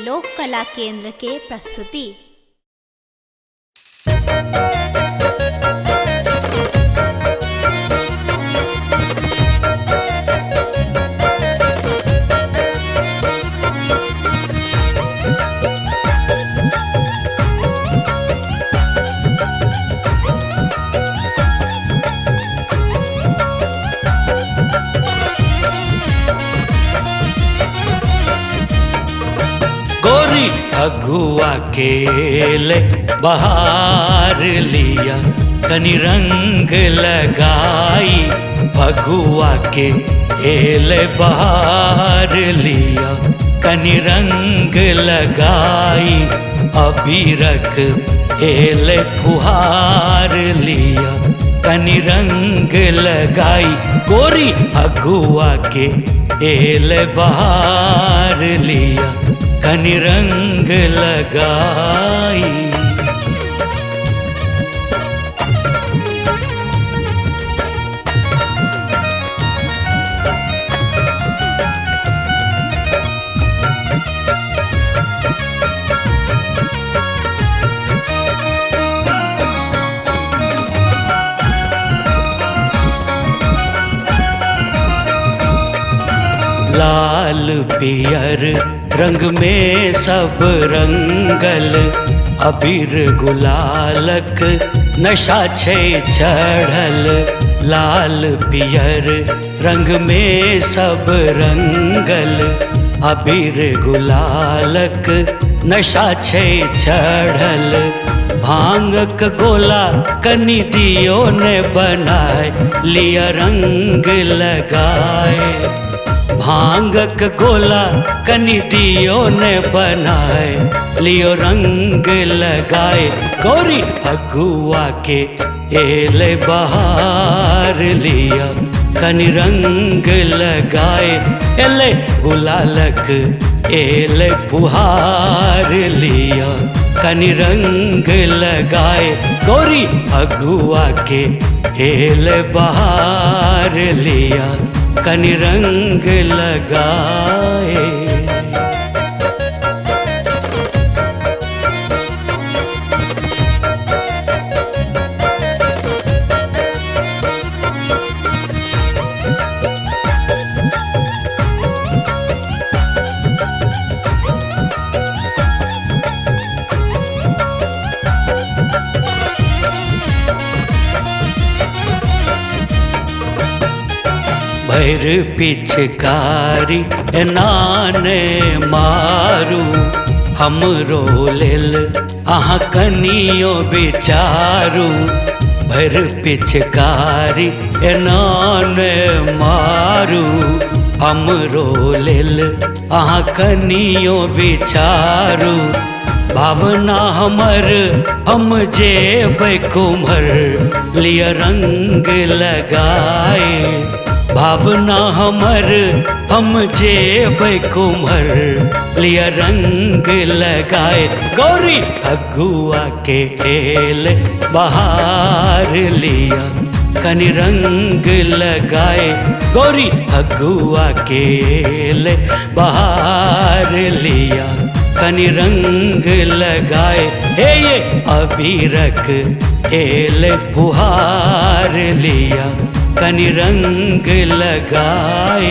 लोक कला केंद्र के प्रस्तुति। गोरी अगुआ केले बहार लिया, कनी रंग लगाई फगुआ के एले बहार लिया, कनी रंग लगाई अबीरक एले फुहार लिया, कनी रंग लगाई गोरी अगुआ के एले बहार लिया, कनी रंग लगाई। लाल पियर रंग में सब रंगल, अबीर गुलालक नशा छे चढ़ल। लाल पियर रंग में सब रंगल, अबीर गुलालक नशा छे चढ़ल। भांगक गोला कनी दियो ने बनाए लिया रंग लगाए, भांगक गोला कनी दियो ने बनाए लियो रंग लगाए। गौरी अगुआ के एले बहार लिया, कनी रंग लगाए एले गुलालक एले फुहार लिया, कनी रंग लगाए। गौरी अगुआ के एले बहार लिया, कनी रंग लगाए। भैर पिचकारी नाने मारू, हमरो लेल अहाँ कनियो विचारू। भैर पिचकारी नाने मारू, हमरो लेल अहाँ कनियो विचारू। भावना हमर हम जेबै कुम्हर लिया रंग लगाए, भावना हमर हम जेबै कुम्हर लिया रंग लगाए। गौरी अगुआ के एले बहार लिया, कनी रंग लगाए। गौरी अगुआ के एले बहार लिया, कनी रंग लगाए। हे ये अबीरक एले फुहार लिया, कनी रंग लगाए।